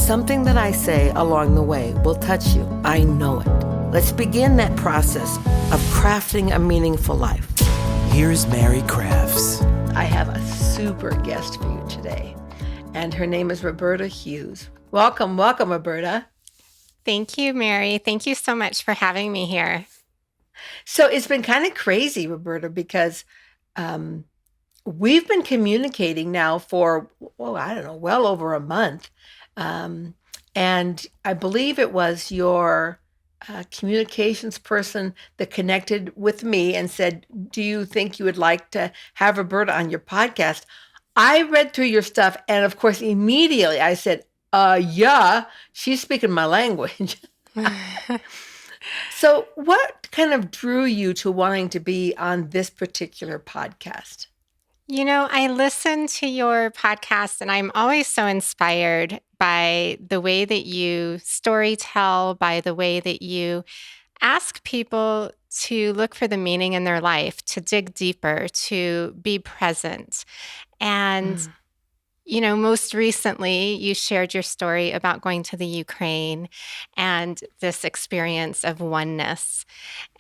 Something that I say along the way will touch you. I know it. Let's begin that process of crafting a meaningful life. Here's Mary Crafts. I have a super guest for you today, and her name is Roberta Hughes. Welcome, Roberta. Thank you, Mary. Thank you so much for having me here. So it's been kind of crazy, Roberta, because we've been communicating now for, well over a month. And I believe it was your communications person that connected with me and said, do you think you would like to have Roberta on your podcast? I read through your stuff, and of course, immediately I said, yeah, she's speaking my language. So what kind of drew you to wanting to be on this particular podcast? You know, I listen to your podcast and I'm always so inspired by the way that you storytell, by the way that you ask people to look for the meaning in their life, to dig deeper, to be present. And most recently, you shared your story about going to the Ukraine and this experience of oneness.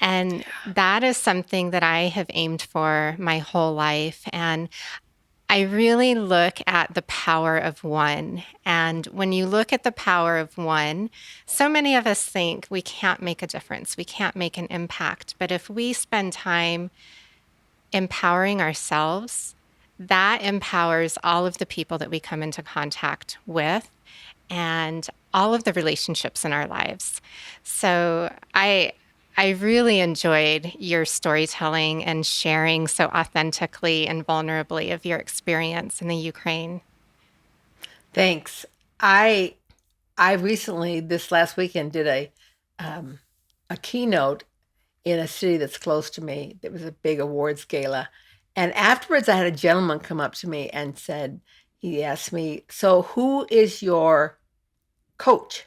And that is something that I have aimed for my whole life. And I really look at the power of one. And when you look at the power of one, so many of us think we can't make a difference, we can't make an impact. But if we spend time empowering ourselves, that empowers all of the people that we come into contact with and all of the relationships in our lives. So I really enjoyed your storytelling and sharing so authentically and vulnerably of your experience in the Ukraine. Thanks. I recently, this last weekend, did a keynote in a city that's close to me. There was a big awards gala. And afterwards, I had a gentleman come up to me and he asked me, so who is your coach?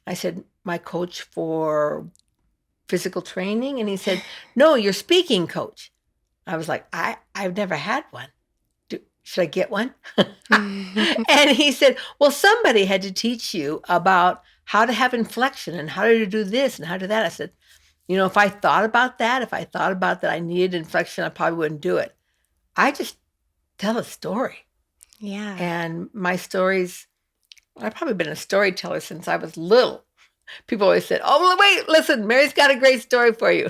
I said, my coach for physical training? And he said, no, your speaking coach. I was like, I've never had one. Should I get one? And he said, well, somebody had to teach you about how to have inflection and how to do this and how to do that. I said, if I thought about that I needed inflection, I probably wouldn't do it. I just tell a story. Yeah. And my stories, I've probably been a storyteller since I was little. People always said, oh, wait, listen, Mary's got a great story for you.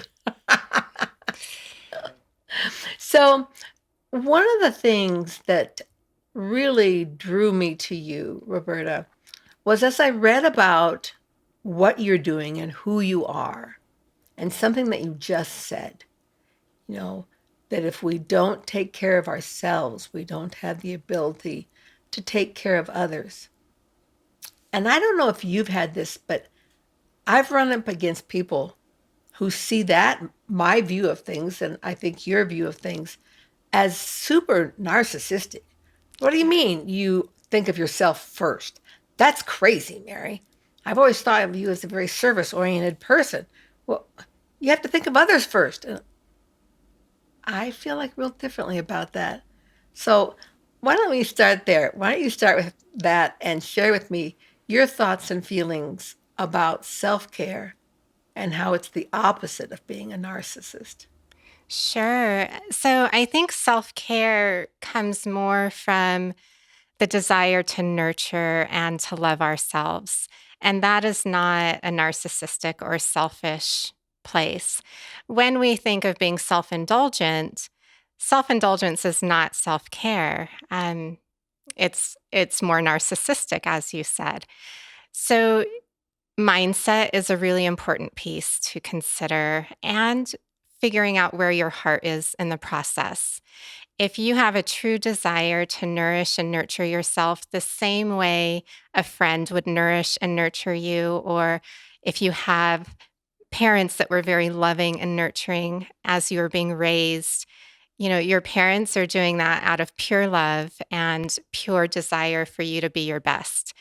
So one of the things that really drew me to you, Roberta, was as I read about what you're doing and who you are, and something that you just said, that if we don't take care of ourselves, we don't have the ability to take care of others. And I don't know if you've had this, but I've run up against people who see that, my view of things, and I think your view of things, as super narcissistic. What do you mean you think of yourself first? That's crazy, Mary. I've always thought of you as a very service-oriented person. Well, you have to think of others first. And I feel like real differently about that. So why don't we start there? Why don't you start with that and share with me your thoughts and feelings about self-care and how it's the opposite of being a narcissist? Sure. So I think self-care comes more from the desire to nurture and to love ourselves. And that is not a narcissistic or selfish place. When we think of being self-indulgence is not self-care. It's more narcissistic, as you said. So mindset is a really important piece to consider, and figuring out where your heart is in the process. If you have a true desire to nourish and nurture yourself the same way a friend would nourish and nurture you, or if you have parents that were very loving and nurturing as you were being raised, your parents are doing that out of pure love and pure desire for you to be your best.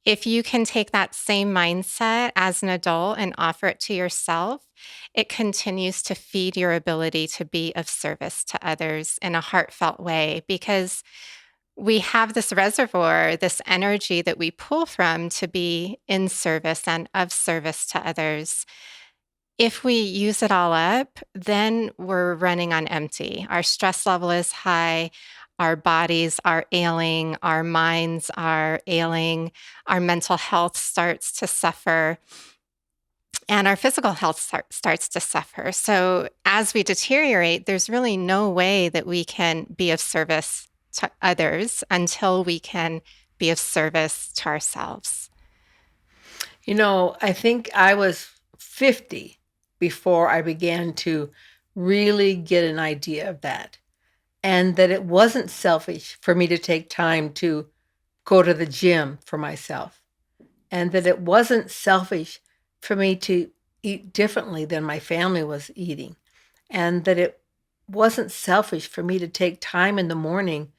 If you can take that same mindset as an adult and offer it to yourself, it continues to feed your ability to be of service to others in a heartfelt way. Because we have this reservoir, this energy that we pull from to be in service and of service to others. If we use it all up, then we're running on empty. Our stress level is high. Our bodies are ailing. Our minds are ailing. Our mental health starts to suffer. And our physical health starts to suffer. So, as we deteriorate, there's really no way that we can be of service to others until we can be of service to ourselves. I think I was 50 before I began to really get an idea of that. And that it wasn't selfish for me to take time to go to the gym for myself. And that it wasn't selfish for me to eat differently than my family was eating. And that it wasn't selfish for me to take time in the morning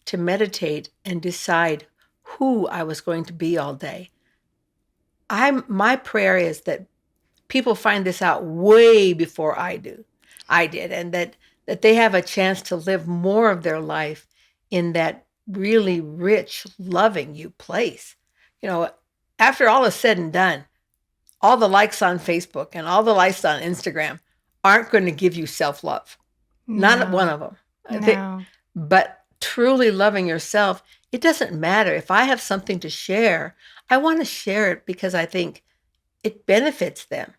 to meditate and decide who I was going to be all day. My prayer is that people find this out way before I did, and that they have a chance to live more of their life in that really rich, loving you place. You know, after all is said and done, all the likes on Facebook and all the likes on Instagram aren't going to give you self-love. Not one No, of them. no. But truly loving yourself, it doesn't matter. If I have something to share, I want to share it because I think it benefits them.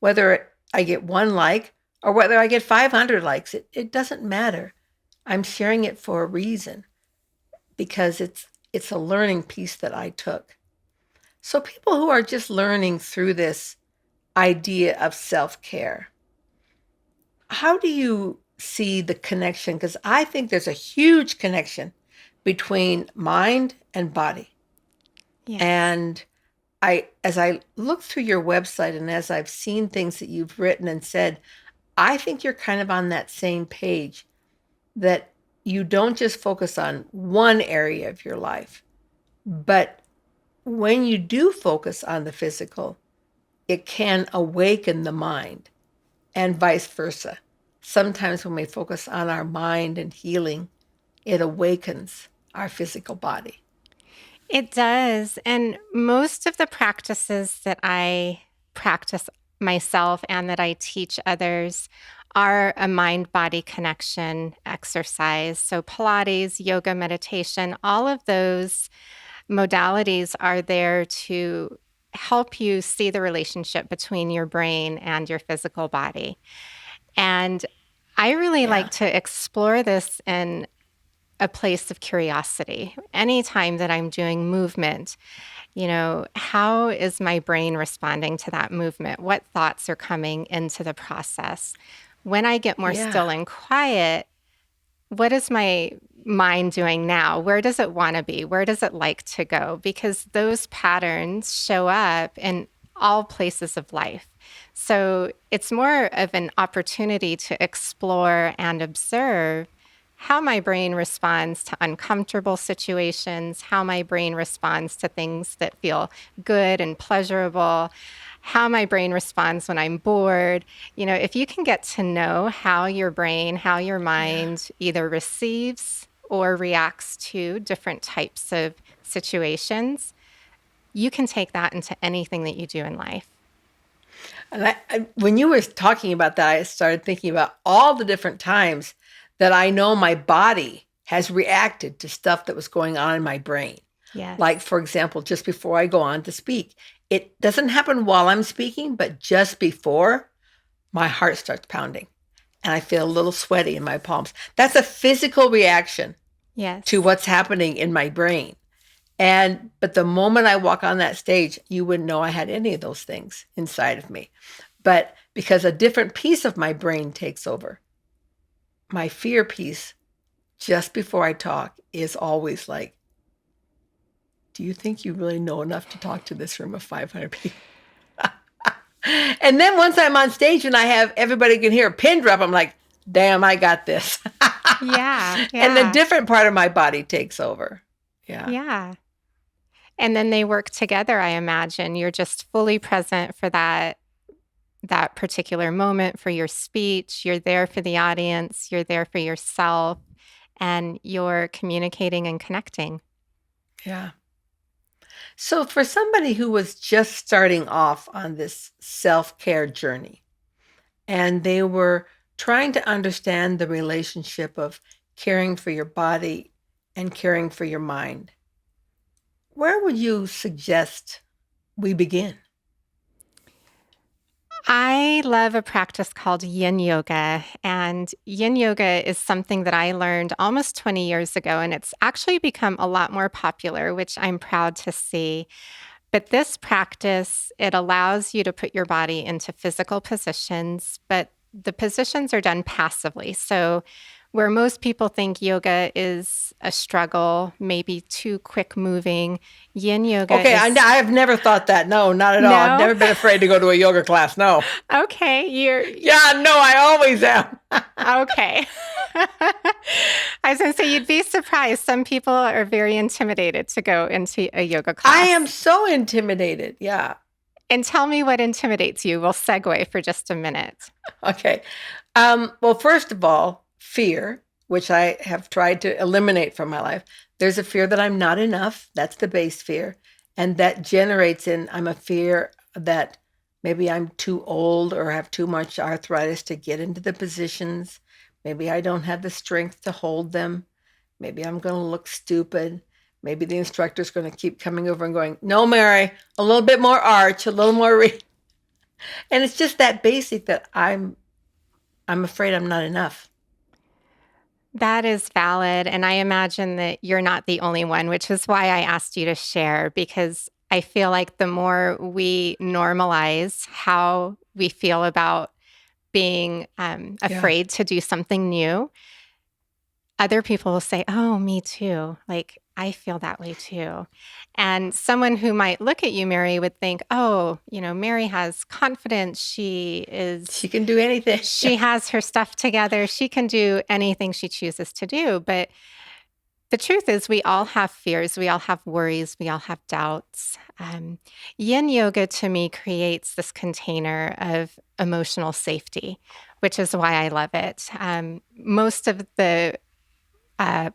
Whether I get one like or whether I get 500 likes, it doesn't matter. I'm sharing it for a reason because it's a learning piece that I took. So people who are just learning through this idea of self-care, how do you see the connection? Because I think there's a huge connection between mind and body. Yes. And as I look through your website and as I've seen things that you've written and said, I think you're kind of on that same page, that you don't just focus on one area of your life, but when you do focus on the physical, it can awaken the mind and vice versa. Sometimes when we focus on our mind and healing, it awakens our physical body. It does. And most of the practices that I practice myself and that I teach others are a mind body connection exercise. So, Pilates, yoga, meditation, all of those modalities are there to help you see the relationship between your brain and your physical body. And I really Yeah. like to explore this in a place of curiosity. Anytime that I'm doing movement, how is my brain responding to that movement? What thoughts are coming into the process? When I get more Yeah. still and quiet, what is my mind doing now? Where does it want to be? Where does it like to go? Because those patterns show up in all places of life. So it's more of an opportunity to explore and observe how my brain responds to uncomfortable situations, how my brain responds to things that feel good and pleasurable, how my brain responds when I'm bored. If you can get to know how your brain, how your Yeah. mind either receives or reacts to different types of situations, you can take that into anything that you do in life. And when you were talking about that, I started thinking about all the different times that I know my body has reacted to stuff that was going on in my brain. Like, Yes. for example, just before I go on to speak, it doesn't happen while I'm speaking, but just before, my heart starts pounding and I feel a little sweaty in my palms. That's a physical reaction to Yes. what's happening in my brain. But the moment I walk on that stage, you wouldn't know I had any of those things inside of me. But because a different piece of my brain takes over, my fear piece, just before I talk, is always like, do you think you really know enough to talk to this room of 500 people? And then once I'm on stage and I have everybody can hear a pin drop, I'm like, damn, I got this. Yeah. And the Yeah. different part of my body takes over. Yeah. Yeah. And then they work together, I imagine. You're just fully present for that particular moment, for your speech. You're there for the audience, you're there for yourself, and you're communicating and connecting. Yeah. So for somebody who was just starting off on this self-care journey and they were trying to understand the relationship of caring for your body and caring for your mind, where would you suggest we begin? I love a practice called Yin Yoga. And Yin Yoga is something that I learned almost 20 years ago. And it's actually become a lot more popular, which I'm proud to see. But this practice, it allows you to put your body into physical positions, but the positions are done passively. So, where most people think yoga is a struggle, maybe too quick moving, yin yoga Okay, is I have never thought that. No, not at all. I've no. never been afraid to go to a yoga class. No. Okay, you're Yeah, no, I always am. okay. I was going to say, you'd be surprised. Some people are very intimidated to go into a yoga I am class. so intimidated. Yeah. And tell me what intimidates you. We'll segue for just a minute. Okay. Well, first of all, fear, which I have tried to eliminate from my life. There's a fear that I'm not enough. That's the base fear. And that generates I'm a fear that maybe I'm too old or have too much arthritis to get into the positions. Maybe I don't have the strength to hold them. Maybe I'm going to look stupid. Maybe the instructor's going to keep coming over and going, no, Mary, a little bit more arch, a little more. And it's just that basic that I'm afraid I'm not enough. That is valid. And I imagine that you're not the only one, which is why I asked you to share, because I feel like the more we normalize how we feel about being Yeah. afraid to do something new, other people will say, "Oh, me too. Like, I feel that way too." And someone who might look at you, Mary, would think, "Oh, Mary has confidence. She can do anything. She has her stuff together. She can do anything she chooses to do." But the truth is, we all have fears, we all have worries, we all have doubts. Yin yoga to me creates this container of emotional safety, which is why I love it. Most of the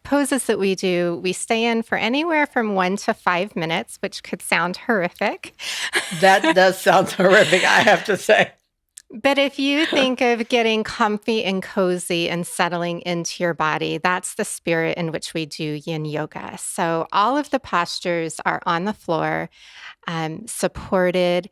poses that we do, we stay in for anywhere from 1 to 5 minutes, which could sound horrific. That does sound horrific, I have to say. But if you think of getting comfy and cozy and settling into your body, that's the spirit in which we do yin yoga. So all of the postures are on the floor, supported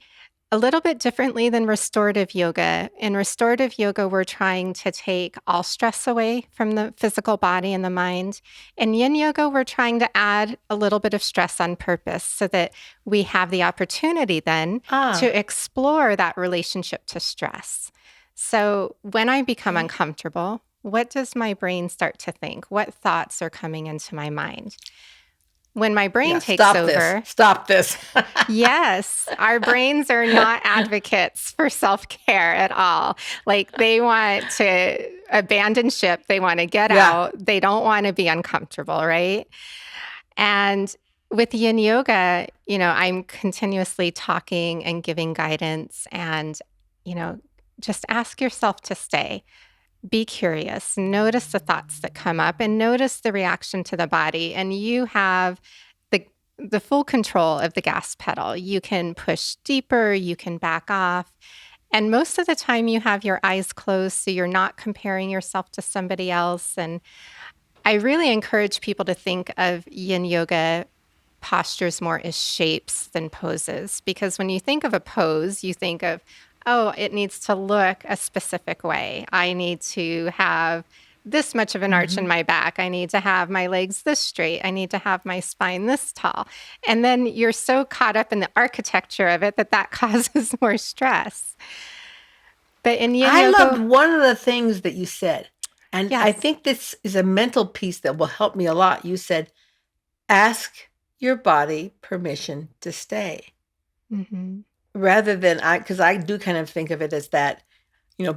a little bit differently than restorative yoga. In restorative yoga, we're trying to take all stress away from the physical body and the mind. In yin yoga, we're trying to add a little bit of stress on purpose so that we have the opportunity then Ah, to explore that relationship to stress. So when I become okay. uncomfortable, what does my brain start to think? What thoughts are coming into my mind? When my brain Yeah, takes stop this. over, Stop this. yes, our brains are not advocates for self care at all. Like they want to abandon ship, they want to get Yeah. out, they don't want to be uncomfortable, right? And with yin yoga, I'm continuously talking and giving guidance and, you know, just ask yourself to stay. Be curious, notice the thoughts that come up and notice the reaction to the body. And you have the the full control of the gas pedal. You can push deeper, you can back off. And most of the time you have your eyes closed so you're not comparing yourself to somebody else. And I really encourage people to think of yin yoga postures more as shapes than poses. Because when you think of a pose, you think of, oh, it needs to look a specific way. I need to have this much of an arch in Mhm. my back. I need to have my legs this straight. I need to have my spine this tall. And then you're so caught up in the architecture of it that that causes more stress. But in yin I loved yoga, one of the things that you said, and I yes. think this is a mental piece that will help me a lot. You said, ask your body permission to stay. Hmm. Rather than because I do kind of think of it as that,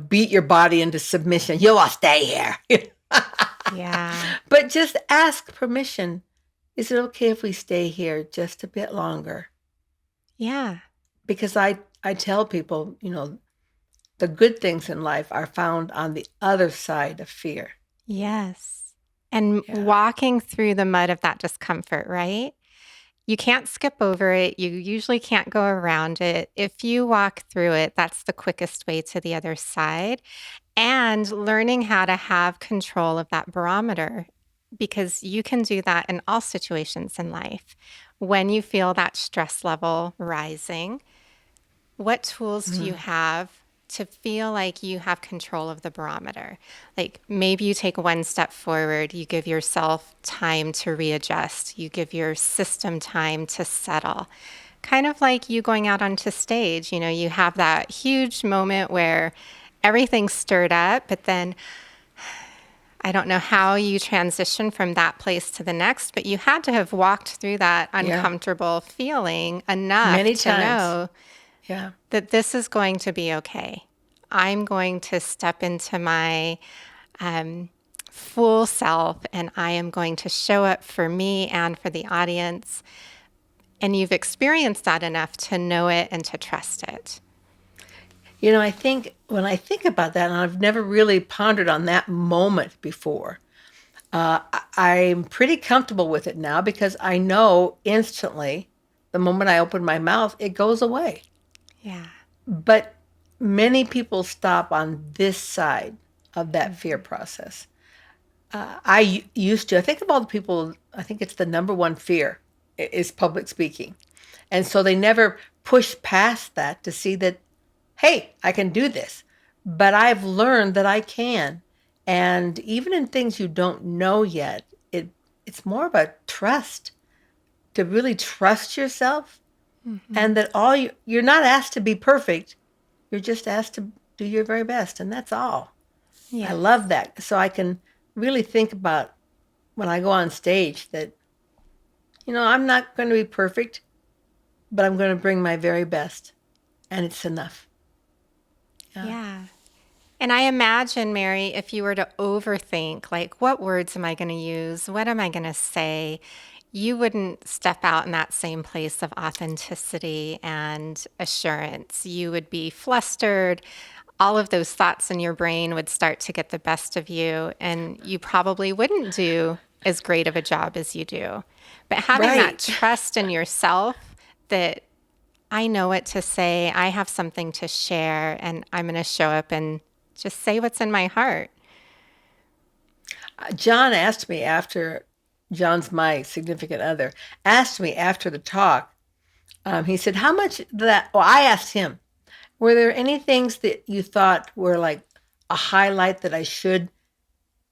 beat your body into submission. You will stay here. Yeah. But just ask permission. Is it okay if we stay here just a bit longer? Yeah. Because I tell people, the good things in life are found on the other side of fear. Yes. and Yeah. walking through the mud of that discomfort, right? You can't skip over it. You usually can't go around it. If you walk through it, that's the quickest way to the other side. And learning how to have control of that barometer, because you can do that in all situations in life. When you feel that stress level rising, what tools do you Mm. have to feel like you have control of the barometer? Like maybe you take one step forward, you give yourself time to readjust, you give your system time to settle. Kind of like you going out onto stage, you have that huge moment where everything's stirred up, but then I don't know how you transition from that place to the next, but you had to have walked through that Yeah. uncomfortable feeling enough Many to times. know Yeah. that this is going to be okay. I'm going to step into my um, full self and I am going to show up for me and for the audience. And you've experienced that enough to know it and to trust it. I think when I think about that, and I've never really pondered on that moment before, I'm pretty comfortable with it now because I know instantly the moment I open my mouth, it goes away. Yeah. But many people stop on this side of that fear process. Used to, I think of all the people, I think it's the number one fear is public speaking. And so they never push past that to see that, hey, I can do this. But I've learned that I can. And even in things you don't know yet, it's more about trust, to really trust yourself, Mm-hmm. and that you're not asked to be perfect. You're just asked to do your very best, and that's all. I love Yes. that. So I can really think about when I go on stage that, I'm not going to be perfect, but I'm going to bring my very best, and it's enough. Yeah. Yeah. And I imagine, Mary, if you were to overthink, like, what words am I going to use? What am I going to say? You wouldn't step out in that same place of authenticity and assurance. You would be flustered. All of those thoughts in your brain would start to get the best of you, and you probably wouldn't do as great of a job as you do. But having that Right. trust in yourself that I know what to say, I have something to share, and I'm going to show up and just say what's in my heart. John asked me after, John's my significant other, asked me after the talk, he said, how much that, well, I asked him, were there any things that you thought were like a highlight that I should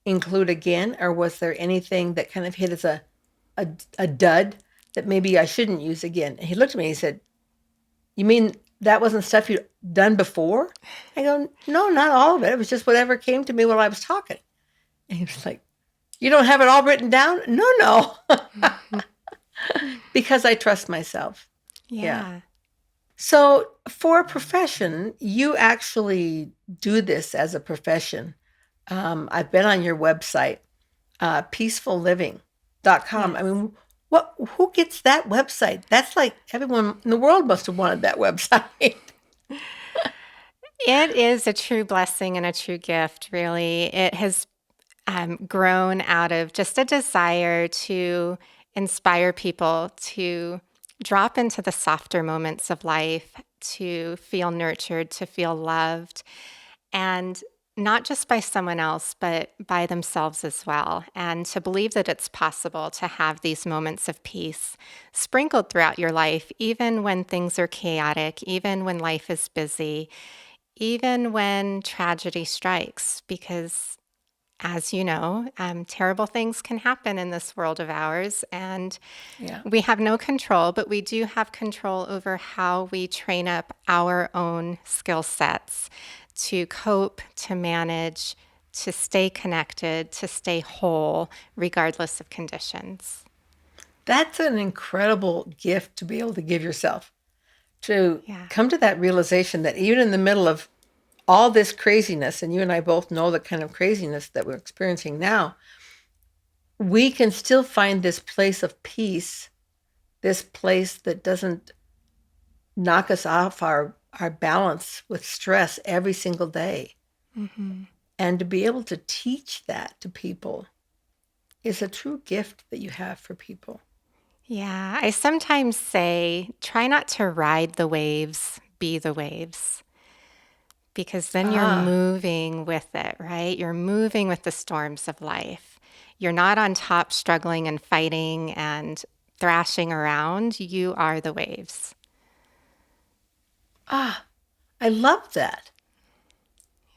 include again? Or was there anything that kind of hit as a dud that maybe I shouldn't use again? And he looked at me and he said, you mean that wasn't stuff you'd done before? I go, no, not all of it. It was just whatever came to me while I was talking. And he was like, you don't have it all written down? No, no. Because I trust myself. Yeah. Yeah. So, for a profession, you actually do this as a profession. I've been on your website, peaceful living.com. I Yes. mean, who gets that website? That's like everyone in the world must have wanted that website. It is a true blessing and a true gift, really. It has grown out of just a desire to inspire people to drop into the softer moments of life, to feel nurtured, to feel loved, and not just by someone else, but by themselves as well. And to believe that it's possible to have these moments of peace sprinkled throughout your life, even when things are chaotic, even when life is busy, even when tragedy strikes, because as you know, terrible things can happen in this world of ours, and Yeah. we have no control, but we do have control over how we train up our own skill sets to cope, to manage, to stay connected, to stay whole, regardless of conditions. That's an incredible gift to be able to give yourself, to Yeah. come to that realization that even in the middle of all this craziness, and you and I both know the kind of craziness that we're experiencing now, we can still find this place of peace, this place that doesn't knock us off our balance with stress every single day. Hmm. And to be able to teach that to people, is a true gift that you have for people. Yeah, I sometimes say try not to ride the waves, be the waves, because then you're Ah, moving with it, right? You're moving with the storms of life. You're not on top struggling and fighting and thrashing around. You are the waves. ah, I love that.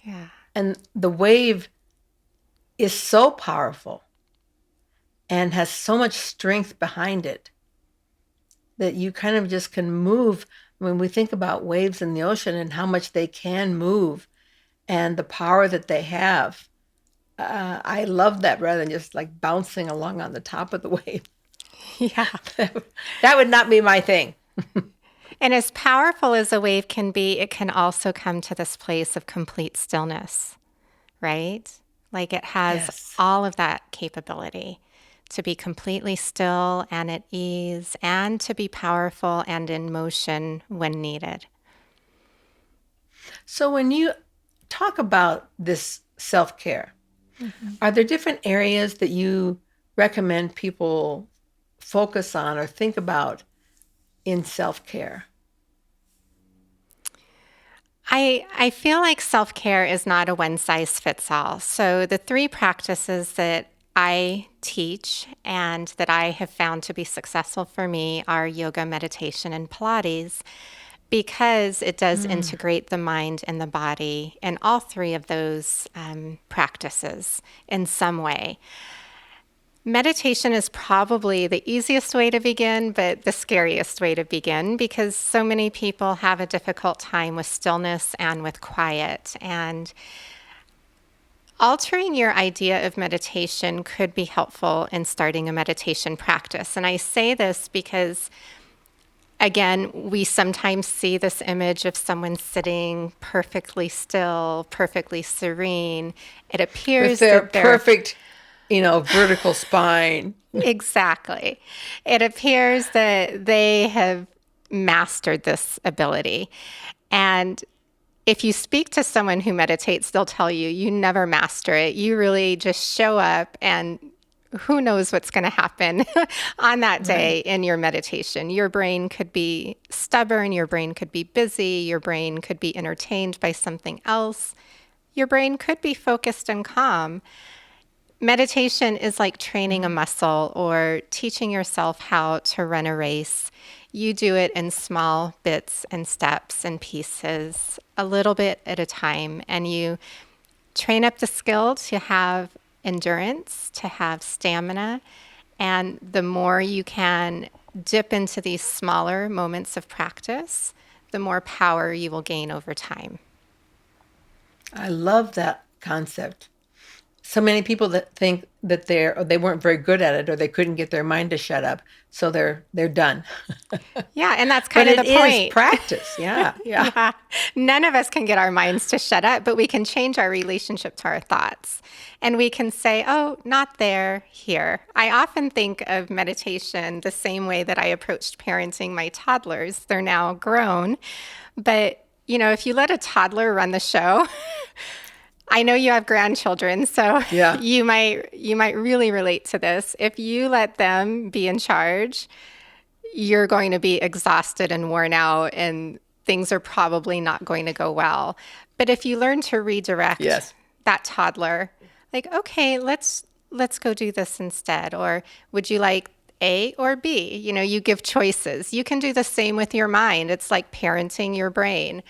Yeah. And the wave is so powerful and has so much strength behind it that you kind of just can move. When we think about waves in the ocean and how much they can move and the power that they have, I love that rather than just like bouncing along on the top of the wave. Yeah. That would not be my thing. And as powerful as a wave can be, it can also come to this place of complete stillness, right? Like it has Yes. all of that capability to be completely still and at ease and to be powerful and in motion when needed. So when you talk about this self care, are there different areas that you recommend people focus on or think about in self care? I feel like self care is not a one size fits all. So, the three practices that I teach and that I have found to be successful for me are yoga, meditation, and Pilates because it does Mm. integrate the mind and the body in all three of those practices in some way. Meditation is probably the easiest way to begin, but the scariest way to begin because so many people have a difficult time with stillness and with quiet. And altering your idea of meditation could be helpful in starting a meditation practice. And I say this because, again, we sometimes see this image of someone sitting perfectly still, perfectly serene. It With appears their that they're perfect, vertical spine. exactly. It appears that they have mastered this ability. And if you speak to someone who meditates, they'll tell you, you never master it. You really just show up and who knows what's going to happen on that day Right. in your meditation. Your brain could be stubborn, your brain could be busy, your brain could be entertained by something else. Your brain could be focused and calm. Meditation is like training a muscle or teaching yourself how to run a race. You do it in small bits and steps and pieces, a little bit at a time, and you train up the skill to have endurance, to have stamina. And the more you can dip into these smaller moments of practice, the more power you will gain over time. I love that concept. So many people that think that they weren't very good at it or they couldn't get their mind to shut up, so they're done. Yeah, and that's But kind of it the is point. practice. Yeah. Yeah. Yeah. None of us can get our minds to shut up, but we can change our relationship to our thoughts. And we can say, oh, not there, here. I often think of meditation the same way that I approached parenting my toddlers. They're now grown. But, if you let a toddler run the show, I know you have grandchildren, so Yeah. you might really relate to this. If you let them be in charge, you're going to be exhausted and worn out and things are probably not going to go well. But if you learn to redirect Yes. that toddler, like, okay, let's go do this instead, or would you like A or B? You give choices. You can do the same with your mind. It's like parenting your brain.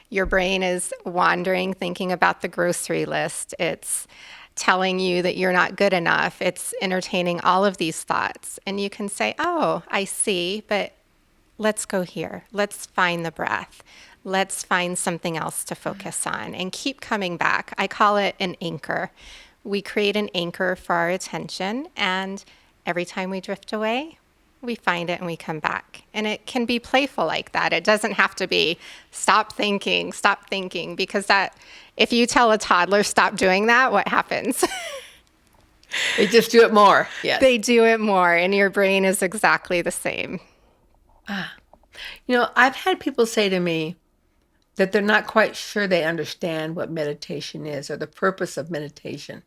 Your brain is wandering, thinking about the grocery list. It's telling you that you're not good enough. It's entertaining all of these thoughts. And you can say, oh, I see, but let's go here. Let's find the breath. Let's find something else to focus on and keep coming back. I call it an anchor. We create an anchor for our attention, and every time we drift away, we find it and we come back. And it can be playful like that. It doesn't have to be stop thinking, because if you tell a toddler stop doing that, what happens? They just do it more. Yes. They do it more, and your brain is exactly the same. I've had people say to me that they're not quite sure they understand what meditation is or the purpose of meditation.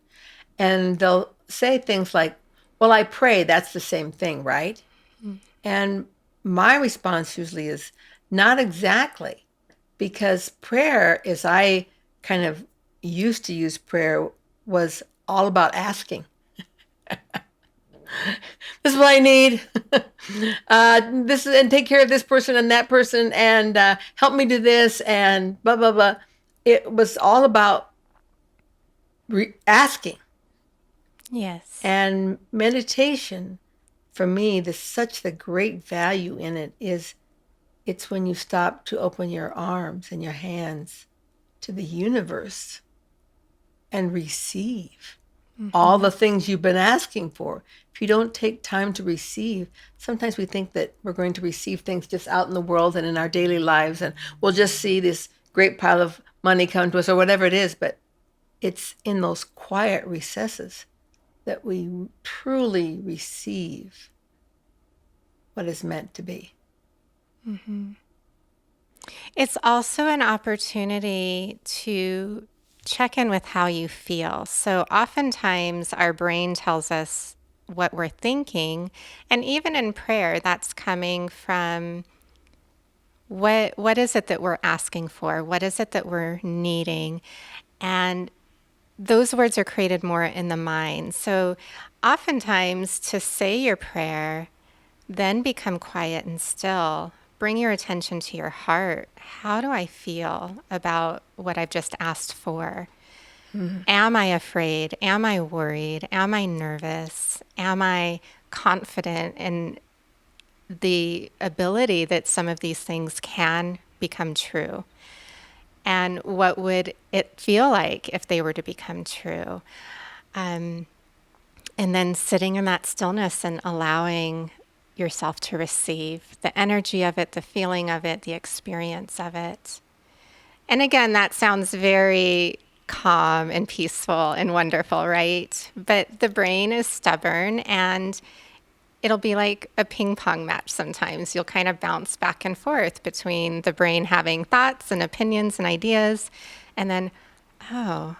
And they'll say things like, Well, I pray that's the same thing, right? And my response usually is not exactly, because prayer, as I kind of used to use prayer, was all about asking. This is what I need. This is, and take care of this person and that person, and help me do this, and blah blah blah. It was all about asking. Yes. And meditation, for me, there's such the great value in it is it's when you stop to open your arms and your hands to the universe and receive all the things you've been asking for. If you don't take time to receive, sometimes we think that we're going to receive things just out in the world and in our daily lives, and we'll just see this great pile of money come to us or whatever it is. But it's in those quiet recesses that we truly receive what is meant to be. It's also an opportunity to check in with how you feel. So oftentimes our brain tells us what we're thinking, and even in prayer, that's coming from what is it that we're asking for? What is it that we're needing? And those words are created more in the mind. So oftentimes to say your prayer, then become quiet and still. Bring your attention to your heart. How do I feel about what I've just asked for? Am I afraid? Am I worried? Am I nervous? Am I confident in the ability that some of these things can become true? And what would it feel like if they were to become true? And then sitting in that stillness and allowing yourself to receive the energy of it, the feeling of it, the experience of it. And again, that sounds very calm and peaceful and wonderful, right? But the brain is stubborn, and it'll be like a ping pong match sometimes. You'll kind of bounce back and forth between the brain having thoughts and opinions and ideas, and then, oh,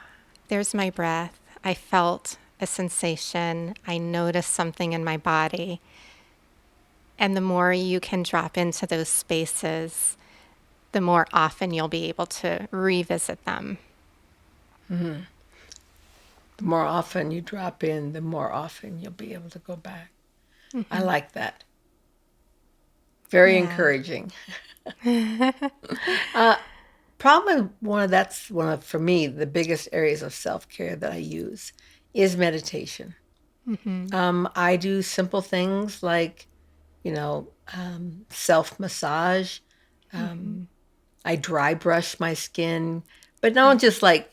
there's my breath. I felt a sensation. I noticed something in my body. And the more you can drop into those spaces, the more often you'll be able to revisit them. The more often you drop in, the more often you'll be able to go back. I like that. Very Yeah. encouraging. Probably that's one of, for me, the biggest areas of self-care that I use is meditation. I do simple things like, self-massage. I dry brush my skin, but don't just like,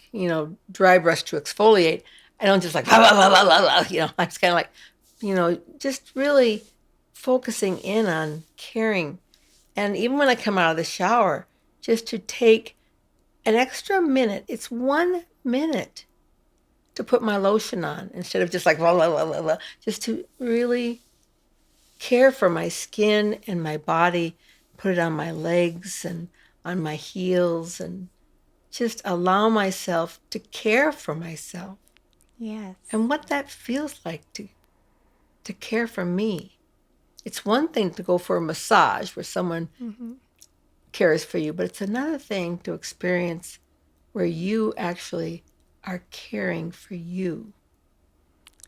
dry brush to exfoliate. I don't just like, blah, blah, blah, blah, blah, blah, I just kind of like, just really focusing in on caring. And even when I come out of the shower, just to take an extra minute, it's 1 minute to put my lotion on instead of just like, blah, blah, blah, blah, blah, just to really care for my skin and my body, put it on my legs and on my heels, and just allow myself to care for myself Yes. and what that feels like to care for me. It's one thing to go for a massage where someone cares for you, but it's another thing to experience where you actually are caring for you.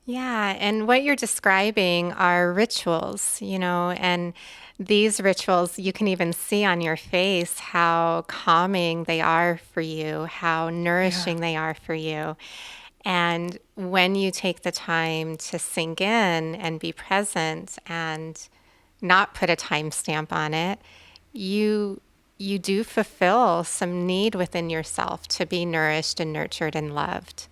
Yeah, and what you're describing are rituals, and these rituals, you can even see on your face how calming they are for you, how Yeah. nourishing they are for you. And when you take the time to sink in and be present and not put a timestamp on it, you do fulfill some need within yourself to be nourished and nurtured and loved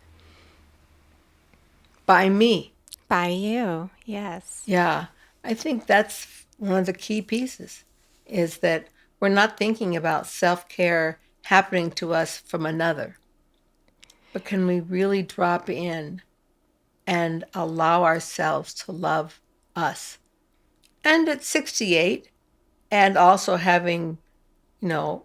By me. by you. Yes. Yeah. I think that's one of the key pieces is that we're not thinking about self-care happening to us from another, but can we really drop in and allow ourselves to love us? And at 68, and also having, you know,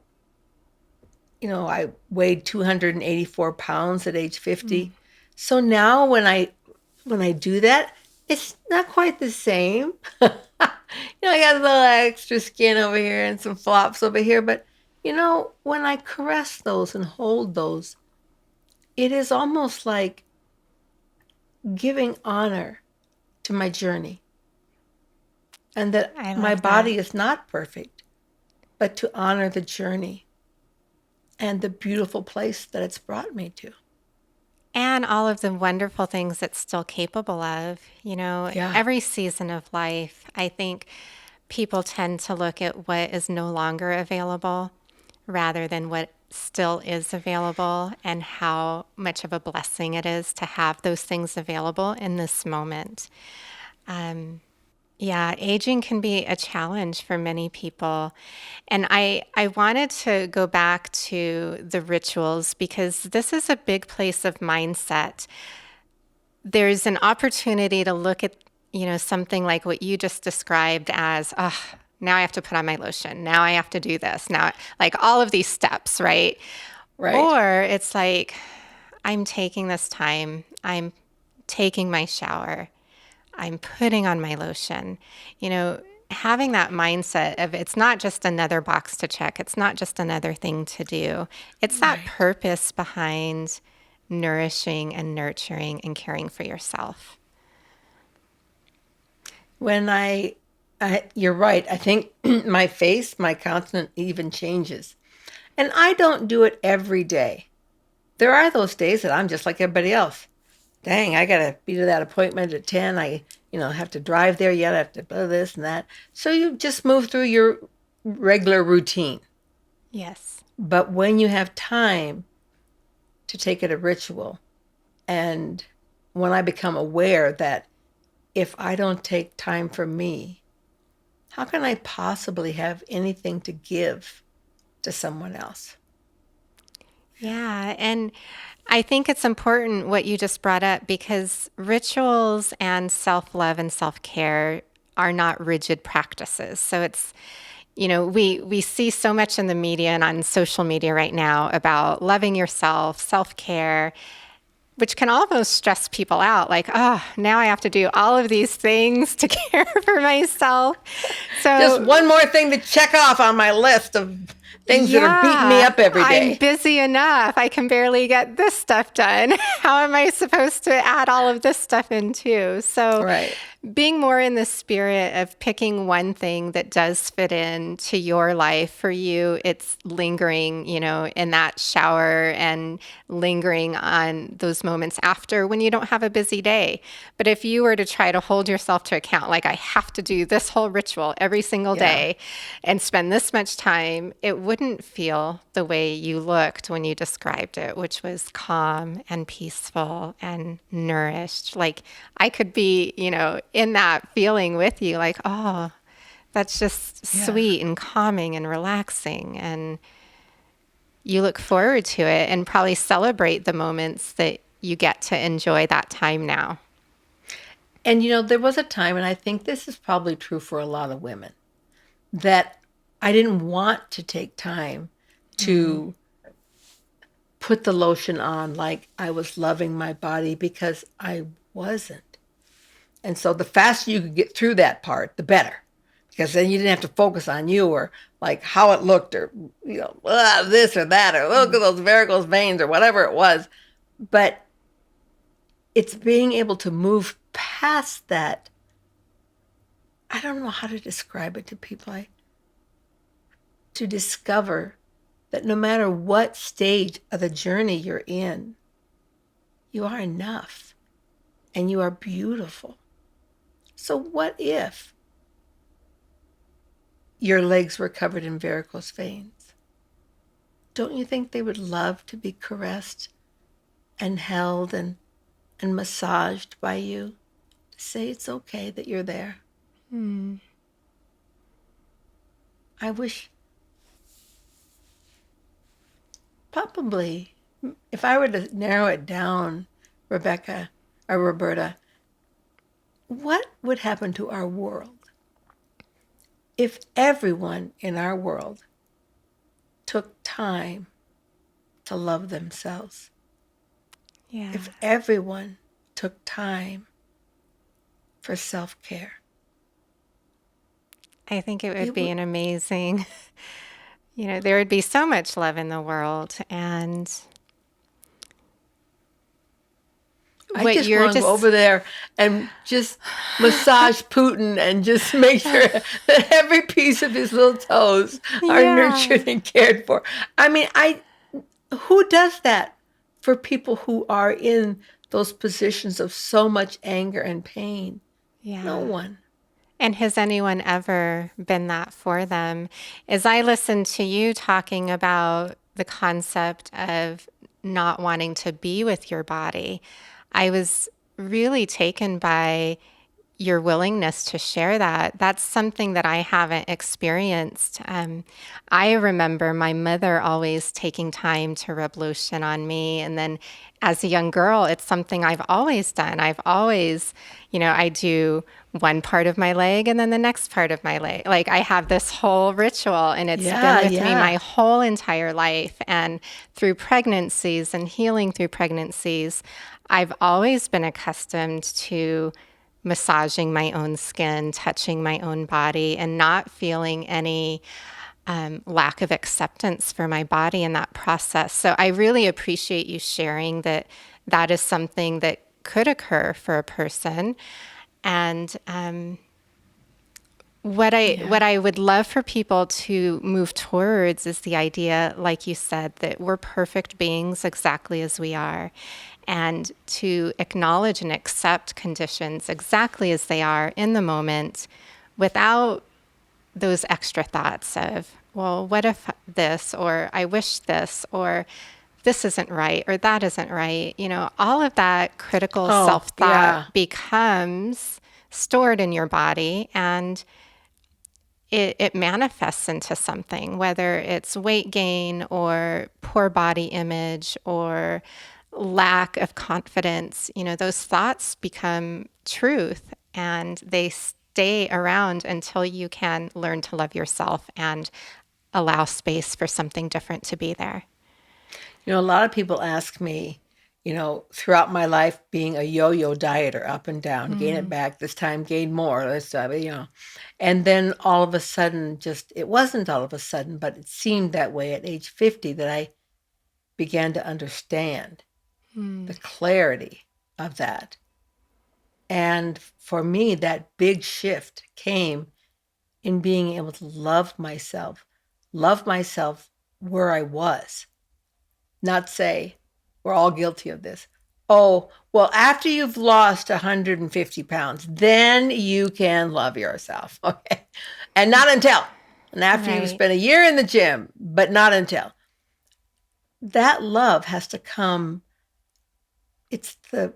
I weighed 284 pounds at age 50. So now when I do that, It's not quite the same. I got a little extra skin over here and some flops over here, but when I caress those and hold those, it is almost like giving honor to my journey and that I my love that. body is not perfect, but to honor the journey and the beautiful place that it's brought me to. And all of the wonderful things it's still capable of. Yeah, Every season of life, I think people tend to look at what is no longer available rather than what still is available and how much of a blessing it is to have those things available in this moment. Yeah, aging can be a challenge for many people. And I wanted to go back to the rituals because this is a big place of mindset. There's an opportunity to look at, something like what you just described as, oh, now I have to put on my lotion. Now I have to do this. Now, like all of these steps, right? right. Or it's like, I'm taking this time, I'm taking my shower, I'm putting on my lotion. Having that mindset of it's not just another box to check, it's not just another thing to do. It's that Right. purpose behind nourishing and nurturing and caring for yourself. When you're right. I think my face, my countenance even changes. And I don't do it every day. There are those days that I'm just like everybody else. Dang, I gotta be to that appointment at 10. I have to drive there yet. I have to do this and that. So you just move through your regular routine. Yes. But when you have time to take it a ritual, and when I become aware that if I don't take time for me, how can I possibly have anything to give to someone else? Yeah. And I think it's important what you just brought up because rituals and self love and self care are not rigid practices. So we see so much in the media and on social media right now about loving yourself, self care, which can almost stress people out. Like, oh, now I have to do all of these things to care for myself. Just So one more thing to check off on my list of things that are beating me yeah, up every I'm day. busy enough. I can barely get this stuff done. How am I supposed to add all of this stuff in too? So, Right. being more in the spirit of picking one thing that does fit in to your life. For you, it's lingering, in that shower and lingering on those moments after when you don't have a busy day. But if you were to try to hold yourself to account, like I have to do this whole ritual every single Yeah. day and spend this much time, it wouldn't feel the way you looked when you described it, which was calm and peaceful and nourished. Like I could be, in that feeling with you, like, oh, that's just Yeah. sweet and calming and relaxing. And you look forward to it and probably celebrate the moments that you get to enjoy that time now. And there was a time, and I think this is probably true for a lot of women, that I didn't want to take time Mm. to put the lotion on like I was loving my body because I wasn't. And so the faster you could get through that part, the better. Because then you didn't have to focus on you or like how it looked or, this or that or look at those varicose veins or whatever it was. But it's being able to move past that. I don't know how to describe it to people. To discover that no matter what stage of the journey you're in, you are enough and you are beautiful. So, what if your legs were covered in varicose veins? Don't you think they would love to be caressed and held and massaged by you to say it's okay that you're there? Mm. I wish, probably, if I were to narrow it down, Rebecca or Roberta, what would happen to our world if everyone in our world took time to love themselves? Yeah. If everyone took time for self-care. I think it would It be would, an amazing, there would be so much love in the world. And I what just you're want to go just, over there and just massage Putin and just make sure that every piece of his little toes are yeah, nurtured and cared for. I mean, who does that for people who are in those positions of so much anger and pain? No yeah. one. And has anyone ever been that for them? As I listened to you talking about the concept of not wanting to be with your body, I was really taken by your willingness to share that. That's something that I haven't experienced. I remember my mother always taking time to rub lotion on me. And then as a young girl, it's something I've always done. I've always, I do one part of my leg and then the next part of my leg. Like I have this whole ritual and it's been Yeah, with me yeah. my whole entire life. And through pregnancies and healing through pregnancies, I've always been accustomed to massaging my own skin, touching my own body, and not feeling any lack of acceptance for my body in that process. So I really appreciate you sharing that that is something that could occur for a person. And Yeah. what I would love for people to move towards is the idea, like you said, that we're perfect beings exactly as we are, and to acknowledge and accept conditions exactly as they are in the moment without those extra thoughts of, well, what if this, or I wish this, or this isn't right, or that isn't right. All of that critical Oh, self thought yeah. becomes stored in your body, and it manifests into something, whether it's weight gain or poor body image or lack of confidence. Those thoughts become truth and they stay around until you can learn to love yourself and allow space for something different to be there. A lot of people ask me, throughout my life being a yo-yo dieter, up and down, gain it Mm. back, this time gain more, this time. And then all of a sudden, it wasn't all of a sudden, but it seemed that way at age 50 that I began to understand the Mm. clarity of that. And for me, that big shift came in being able to love myself where I was, not say, we're all guilty of this. Oh, well, after you've lost 150 pounds, then you can love yourself. Okay. And not until. And after you've Right. spent a year in the gym, but not until. That love has to come. It's the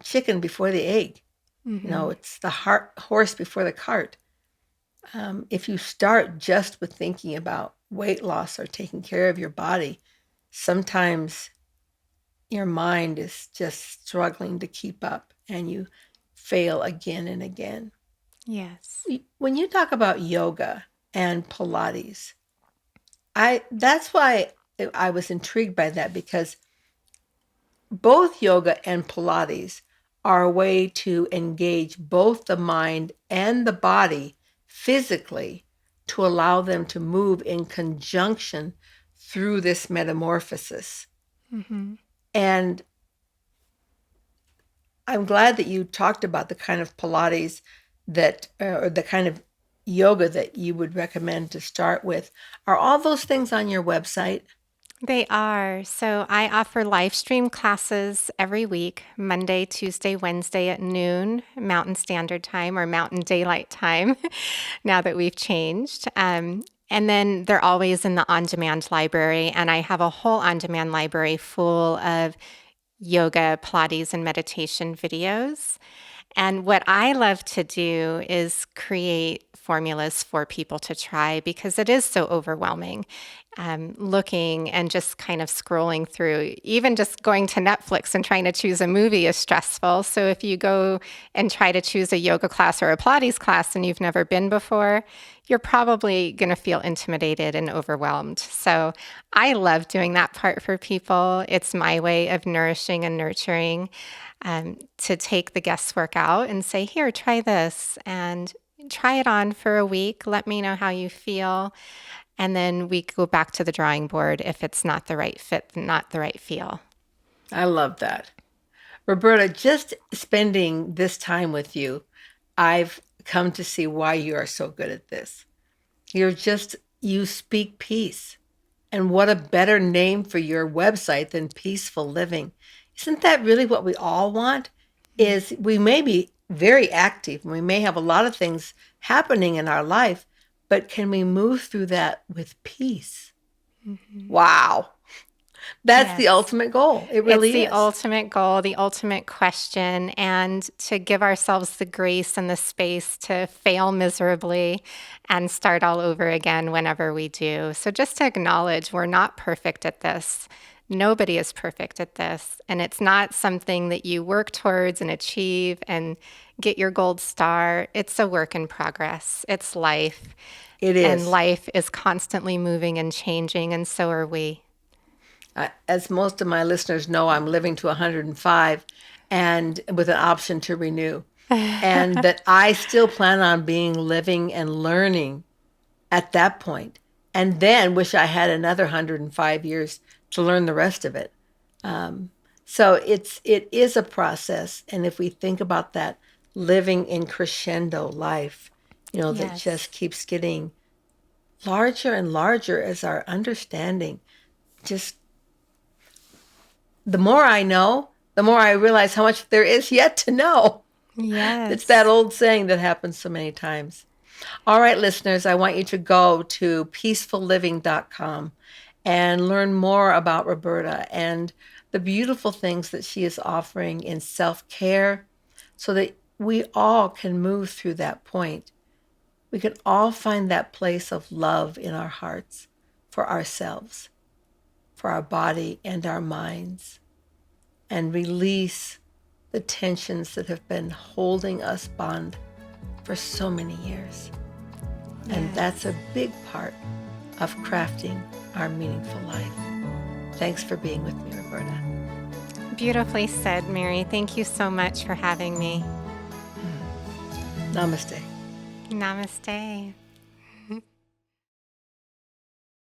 chicken before the egg. Mm-hmm. It's the horse before the cart. If you start just with thinking about weight loss or taking care of your body, sometimes your mind is just struggling to keep up and you fail again and again. Yes. When you talk about yoga and Pilates, that's why I was intrigued by that, because both yoga and Pilates are a way to engage both the mind and the body physically to allow them to move in conjunction through this metamorphosis. Mm-hmm. And I'm glad that you talked about the kind of Pilates or the kind of yoga that you would recommend to start with. Are all those things on your website? They are. So I offer live stream classes every week, Monday, Tuesday, Wednesday at noon, Mountain Standard Time or Mountain Daylight Time, now that we've changed. And then they're always in the on demand library. And I have a whole on demand library full of yoga, Pilates, and meditation videos. And what I love to do is create formulas for people to try because it is so overwhelming. Looking and just kind of scrolling through, even just going to Netflix and trying to choose a movie is stressful. So if you go and try to choose a yoga class or a Pilates class and you've never been before, you're probably going to feel intimidated and overwhelmed. So I love doing that part for people. It's my way of nourishing and nurturing, to take the guesswork out and say, here, try this and try it on for a week. Let me know how you feel. And then we go back to the drawing board if it's not the right fit, not the right feel. I love that. Roberta, just spending this time with you, I've come to see why you are so good at this. You speak peace. And what a better name for your website than PeaceFull Living. Isn't that really what we all want? Is we may be very active, and we may have a lot of things happening in our life, but can we move through that with peace? Wow. That's the Yes. ultimate goal. It It's really the is. ultimate goal, the ultimate question, and to give ourselves the grace and the space to fail miserably and start all over again whenever we do. So just to acknowledge we're not perfect at this. Nobody is perfect at this. And it's not something that you work towards and achieve and get your gold star. It's a work in progress. It's life. It And is. life is constantly moving and changing, and so are we. As most of my listeners know, I'm living to 105 and with an option to renew. And that I still plan on being living and learning at that point, and then wish I had another 105 years to learn the rest of it. So it is a process, and if we think about that living in crescendo life, that Yes. just keeps getting larger and larger as our understanding just the more I know, the more I realize how much there is yet to know. It's that Yes. old saying that happens so many times. All right, listeners, I want you to go to peacefulliving.com and learn more about Roberta and the beautiful things that she is offering in self-care so that we all can move through that point. We can all find that place of love in our hearts for ourselves, for our body and our minds, and release the tensions that have been holding us bound for so many years. And that's Yes. a big part of crafting our meaningful life. Thanks for being with me, Roberta. Beautifully said, Mary. Thank you so much for having me. Namaste. Namaste.